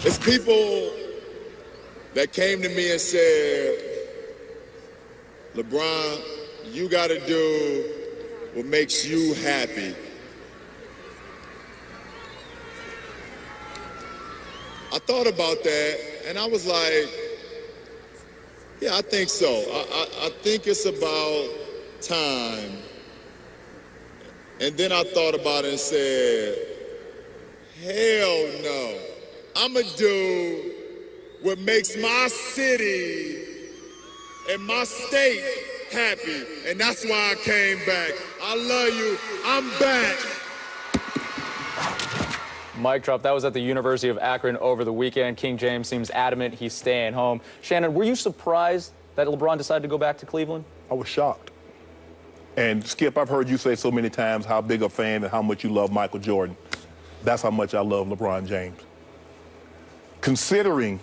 It's people that came to me and said, LeBron, you got to do what makes you happy. I thought about that, and I was like, yeah, I think so. I think it's about time. And then I thought about it and said, hell no. I'ma do what makes my city and my state happy. And that's why I came back. I love you. I'm back. Mic drop. That was at the University of Akron over the weekend. King James seems adamant he's staying home. Shannon, were you surprised that LeBron decided to go back to Cleveland? I was shocked. And Skip, I've heard you say so many times how big a fan and how much you love Michael Jordan. That's how much I love LeBron James. Considering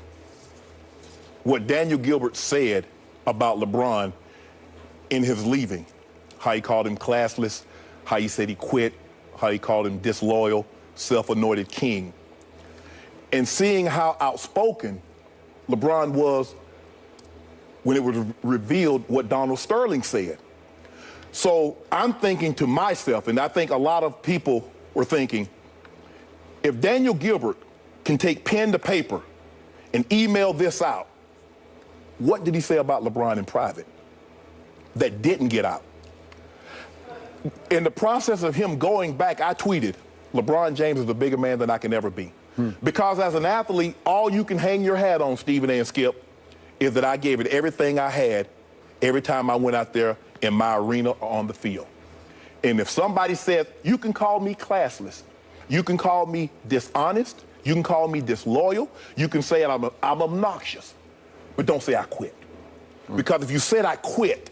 what Daniel Gilbert said about LeBron in his leaving, how he called him classless, how he said he quit, how he called him disloyal, self-anointed king, and seeing how outspoken LeBron was when it was revealed what Donald Sterling said. So I'm thinking to myself, and I think a lot of people were thinking, if Daniel Gilbert can take pen to paper and email this out, what did he say about LeBron in private that didn't get out? In the process of him going back, I tweeted, LeBron James is a bigger man than I can ever be. Because as an athlete, all you can hang your hat on, Stephen A. and Skip, is that I gave it everything I had every time I went out there in my arena or on the field. And if somebody says, you can call me classless, you can call me dishonest, you can call me disloyal, you can say I'm obnoxious, but don't say I quit. Because if you said I quit,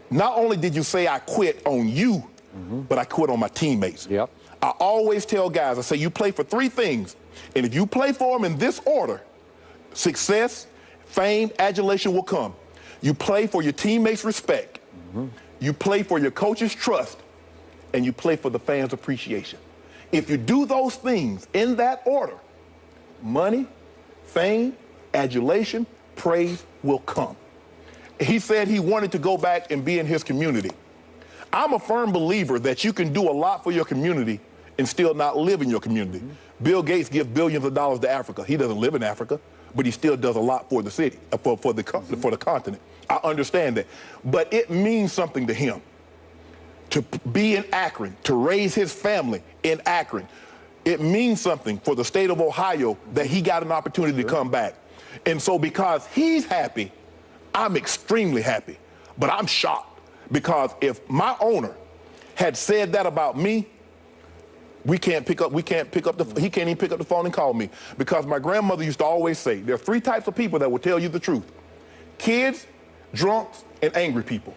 not only did you say I quit on you, but I quit on my teammates. Yep. I always tell guys, I say, you play for three things. And if you play for them in this order, success, fame, adulation will come. You play for your teammates' respect. You play for your coach's trust. And you play for the fans' appreciation. If you do those things in that order, money, fame, adulation, praise will come. He said he wanted to go back and be in his community. I'm a firm believer that you can do a lot for your community and still not live in your community. Bill Gates gives billions of dollars to Africa. He doesn't live in Africa, but he still does a lot for the city, for the continent. I understand that. But it means something to him to be in Akron, to raise his family in Akron. It means something for the state of Ohio that he got an opportunity to come back. And so because he's happy, I'm extremely happy. But I'm shocked because if my owner had said that about me, he can't even pick up the phone and call me. Because my grandmother used to always say, there are three types of people that will tell you the truth. Kids, drunks, and angry people.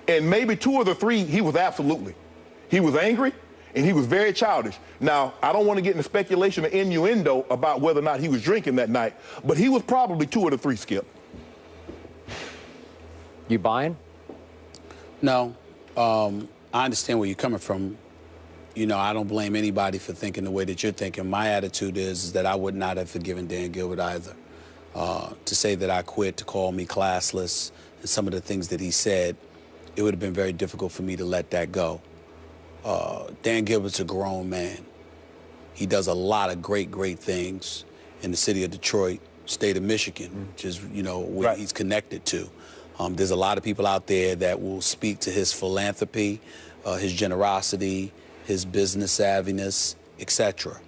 And maybe two of the three, he was absolutely. He was angry, and he was very childish. Now, I don't want to get into speculation or innuendo about whether or not he was drinking that night, but he was probably two of the three, Skip. You buying? No. I understand where you're coming from. You know, I don't blame anybody for thinking the way that you're thinking. My attitude is that I would not have forgiven Dan Gilbert either. To say that I quit, to call me classless, and some of the things that he said, it would have been very difficult for me to let that go. Dan Gilbert's a grown man. He does a lot of great things in the city of Detroit, state of Michigan, which is, you know, where he's connected to. There's a lot of people out there that will speak to his philanthropy, his generosity, his business savviness, etc.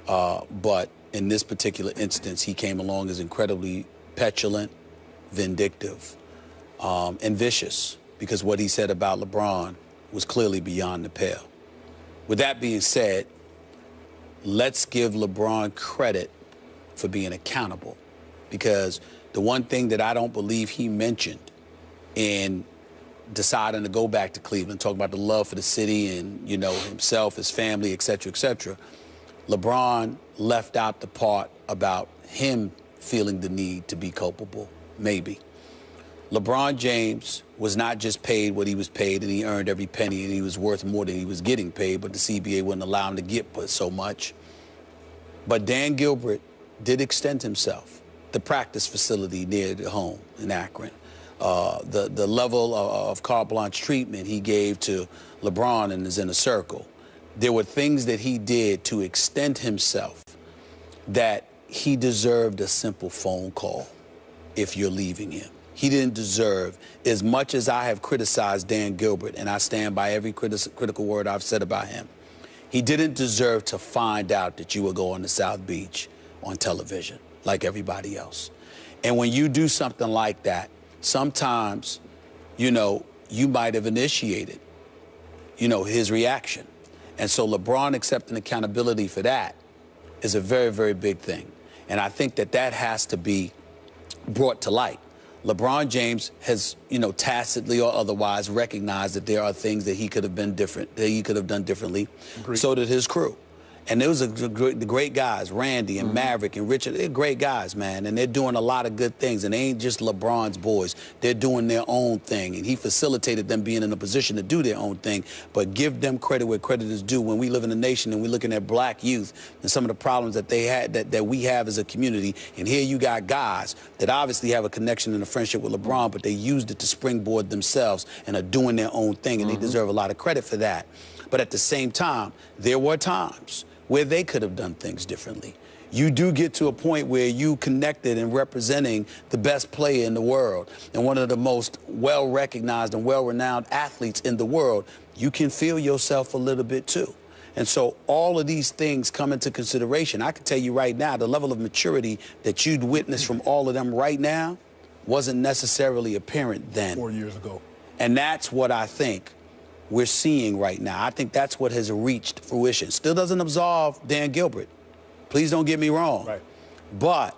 But in this particular instance, he came along as incredibly petulant, vindictive, and vicious, because what he said about LeBron was clearly beyond the pale. With that being said, let's give LeBron credit for being accountable, because the one thing that I don't believe he mentioned in deciding to go back to Cleveland, talking about the love for the city and, you know, himself, his family, et cetera, LeBron left out the part about him feeling the need to be culpable, maybe. LeBron James was not just paid what he was paid, and he earned every penny, and he was worth more than he was getting paid, but the CBA wouldn't allow him to get so much. But Dan Gilbert did extend himself. The practice facility near the home in Akron, the level of carte blanche treatment he gave to LeBron and his inner circle. There were things that he did to extend himself that he deserved a simple phone call if you're leaving him. He didn't deserve, as much as I have criticized Dan Gilbert, and I stand by every critical word I've said about him, he didn't deserve to find out that you were going to South Beach on television like everybody else. And when you do something like that, sometimes, you know, you might have initiated, you know, his reaction. And so LeBron accepting accountability for that is a very, very big thing. And I think that that has to be brought to light. LeBron James has, you know, tacitly or otherwise recognized that there are things that he could have been different, that he could have done differently. Agreed. So did his crew. And those are the great guys, Randy and Maverick and Richard. They're great guys, man, and they're doing a lot of good things. And they ain't just LeBron's boys. They're doing their own thing, and he facilitated them being in a position to do their own thing. But give them credit where credit is due. When we live in a nation and we're looking at black youth and some of the problems that they had, that we have as a community, and here you got guys that obviously have a connection and a friendship with LeBron, but they used it to springboard themselves and are doing their own thing, and they deserve a lot of credit for that. But at the same time, there were times where they could have done things differently. You do get to a point where you connected and representing the best player in the world and one of the most well-recognized and well-renowned athletes in the world. You can feel yourself a little bit too. And so all of these things come into consideration. I can tell you right now, the level of maturity that you'd witness from all of them right now wasn't necessarily apparent then. 4 years ago. And that's what I think we're seeing right now. I think that's what has reached fruition. Still doesn't absolve Dan Gilbert. Please don't get me wrong. Right. But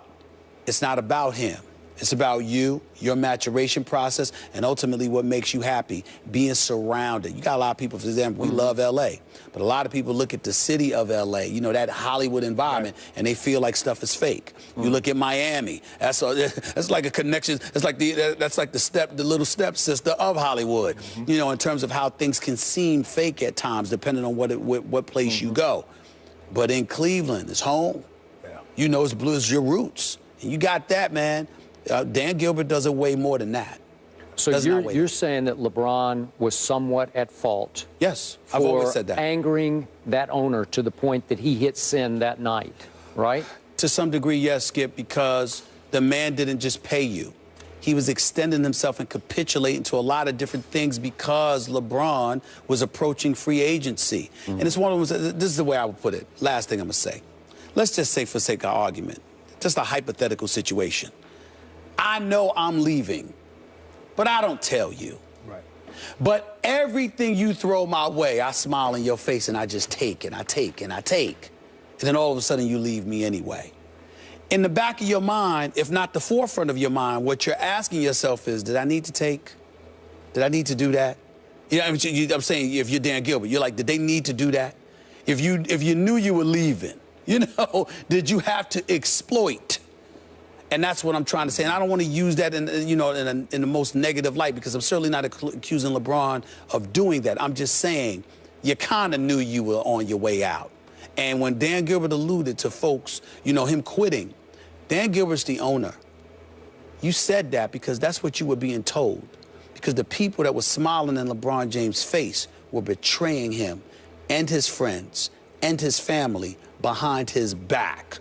it's not about him. It's about you, your maturation process, and ultimately what makes you happy, being surrounded. You got a lot of people, for example, we love L.A., but a lot of people look at the city of L.A., you know, that Hollywood environment, and they feel like stuff is fake. You look at Miami, that's like a connection, that's like the little stepsister of Hollywood, you know, in terms of how things can seem fake at times, depending on what place you go. But in Cleveland, it's home. Yeah. You know, it's blue, it's your roots. And you got that, man. Dan Gilbert does it way more than that. So you're saying that LeBron was somewhat at fault? Yes, I've always said that. For angering that owner to the point that he hit sin that night, right? To some degree, yes, Skip, because the man didn't just pay you. He was extending himself and capitulating to a lot of different things because LeBron was approaching free agency. And it's one of those, this is the way I would put it. Last thing I'm going to say. Let's just say, for sake of argument, just a hypothetical situation. I know I'm leaving, but I don't tell you. Right. But everything you throw my way, I smile in your face and I just take and I take and I take. And then all of a sudden you leave me anyway. In the back of your mind, if not the forefront of your mind, what you're asking yourself is, did I need to take? Did I need to do that? You know, I'm saying, if you're Dan Gilbert, you're like, did they need to do that? If you knew you were leaving, you know, did you have to exploit? And that's what I'm trying to say. And I don't want to use that in the most negative light, because I'm certainly not accusing LeBron of doing that. I'm just saying you kind of knew you were on your way out. And when Dan Gilbert alluded to folks, you know, him quitting, Dan Gilbert's the owner. You said that because that's what you were being told. Because the people that were smiling in LeBron James' face were betraying him and his friends and his family behind his back.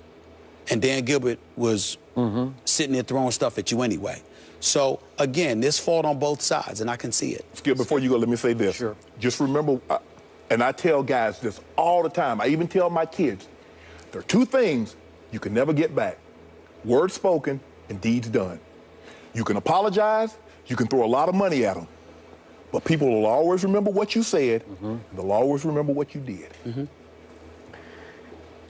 And Dan Gilbert was sitting there throwing stuff at you anyway. So, again, there's fault on both sides, and I can see it. Skip, before you go, let me say this. Sure. Just remember, and I tell guys this all the time. I even tell my kids, there are two things you can never get back. Words spoken and deeds done. You can apologize, you can throw a lot of money at them, but people will always remember what you said, and they'll always remember what you did.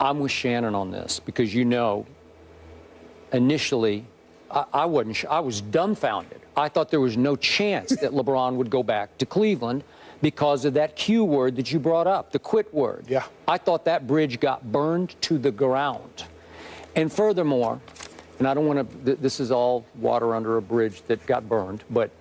I'm with Shannon on this because, you know, initially, I was dumbfounded. I thought there was no chance that LeBron would go back to Cleveland because of that Q word that you brought up, the quit word. Yeah. I thought that bridge got burned to the ground. And furthermore, and I don't want to, this is all water under a bridge that got burned, but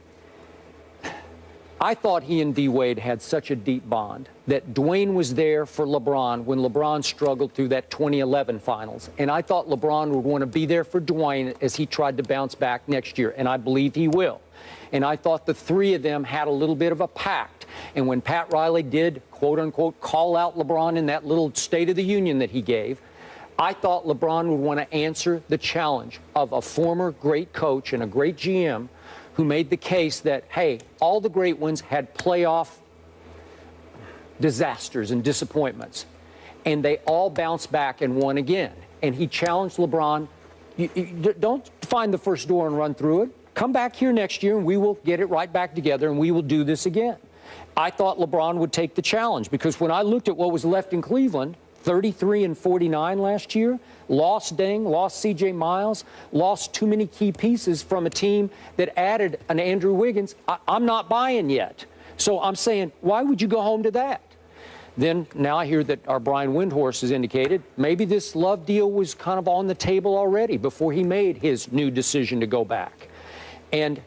I thought he and D. Wade had such a deep bond that Dwayne was there for LeBron when LeBron struggled through that 2011 finals. And I thought LeBron would want to be there for Dwayne as he tried to bounce back next year. And I believe he will. And I thought the three of them had a little bit of a pact. And when Pat Riley did, quote unquote, call out LeBron in that little State of the Union that he gave, I thought LeBron would want to answer the challenge of a former great coach and a great GM who made the case that, hey, all the great ones had playoff disasters and disappointments, and they all bounced back and won again. And he challenged LeBron, don't find the first door and run through it. Come back here next year, and we will get it right back together, and we will do this again. I thought LeBron would take the challenge, because when I looked at what was left in Cleveland, 33-49 last year, lost Deng, lost C.J. Miles, lost too many key pieces from a team that added an Andrew Wiggins. I'm not buying yet. So I'm saying, why would you go home to that? Then now I hear that our Brian Windhorst has indicated maybe this Love deal was kind of on the table already before he made his new decision to go back. And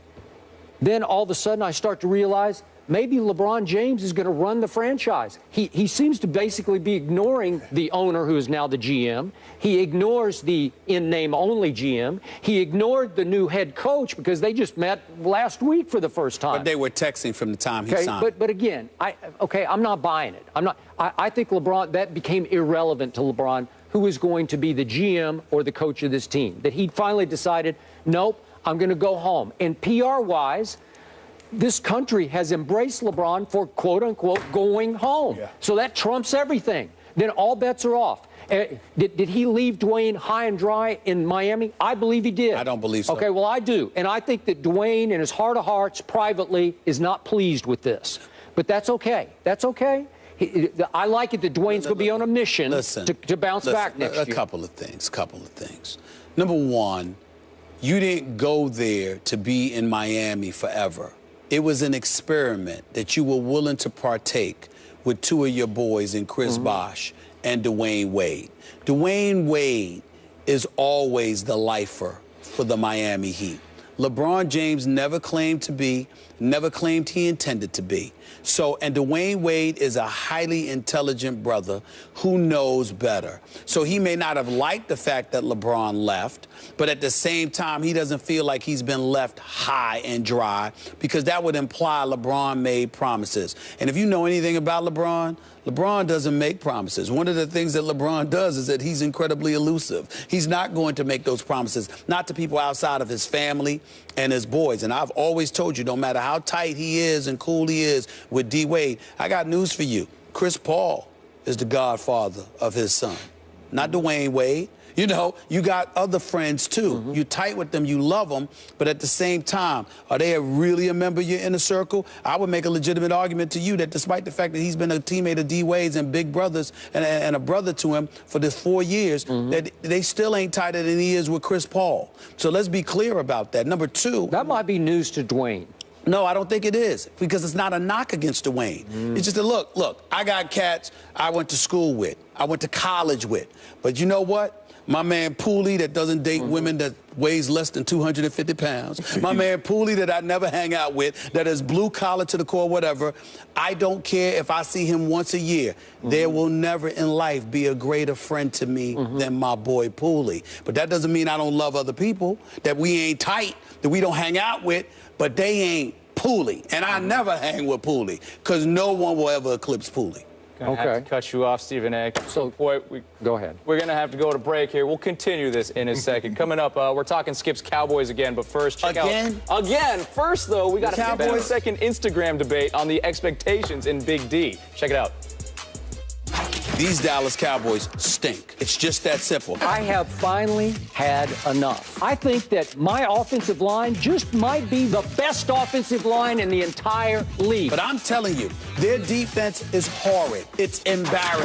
then all of a sudden I start to realize maybe LeBron James is going to run the franchise. He seems to basically be ignoring the owner, who is now the GM. He ignores the in-name only GM. He ignored the new head coach because they just met last week for the first time. But they were texting from the time he signed. But again, I'm not buying it. I think LeBron, that became irrelevant to LeBron, who is going to be the GM or the coach of this team. That he finally decided, nope, I'm going to go home. And PR-wise, this country has embraced LeBron for, quote unquote, going home. Yeah. So that trumps everything. Then all bets are off. Did he leave Dwayne high and dry in Miami? I believe he did. I don't believe so. Okay, well, I do. And I think that Dwayne, in his heart of hearts, privately, is not pleased with this. But that's okay. That's okay. I like it that Dwayne's going to be on a mission to bounce back next year. A couple of things. Number one, you didn't go there to be in Miami forever. It was an experiment that you were willing to partake with two of your boys in Chris Bosh and Dwayne Wade. Dwayne Wade is always the lifer for the Miami Heat. LeBron James never claimed to be, never claimed he intended to be. So, and Dwayne Wade is a highly intelligent brother who knows better. So he may not have liked the fact that LeBron left, but at the same time, he doesn't feel like he's been left high and dry, because that would imply LeBron made promises. And if you know anything about LeBron, LeBron doesn't make promises. One of the things that LeBron does is that he's incredibly elusive. He's not going to make those promises, not to people outside of his family and his boys. And I've always told you, no matter how tight he is and cool he is with D. Wade, I got news for you. Chris Paul is the godfather of his son, not Dwayne Wade. You know, you got other friends, too. You tight with them, you love them, but at the same time, are they really a member of your inner circle? I would make a legitimate argument to you that despite the fact that he's been a teammate of D. Wade's and big brothers and a brother to him for this 4 years, that they still ain't tighter than he is with Chris Paul. So let's be clear about that. Number two. That might be news to Dwayne. No, I don't think it is, because it's not a knock against Dwayne. It's just a look, I got cats I went to school with, I went to college with, but you know what? My man Pooley, that doesn't date women that weighs less than 250 pounds. My man Pooley, that I never hang out with, that is blue collar to the core, whatever. I don't care if I see him once a year. There will never in life be a greater friend to me than my boy Pooley. But that doesn't mean I don't love other people, that we ain't tight, that we don't hang out with, but they ain't Pooley. And I never hang with Pooley, because no one will ever eclipse Pooley. Gonna have to cut you off, Stephen A. So, go ahead. We're going to have to go to break here. We'll continue this in a second. Coming up, we're talking Skip's Cowboys again, but first, check out... Again? First, though, we got a 15-second Instagram debate on the expectations in Big D. Check it out. These Dallas Cowboys stink. It's just that simple. I have finally had enough. I think that my offensive line just might be the best offensive line in the entire league. But I'm telling you, their defense is horrid. It's embarrassing.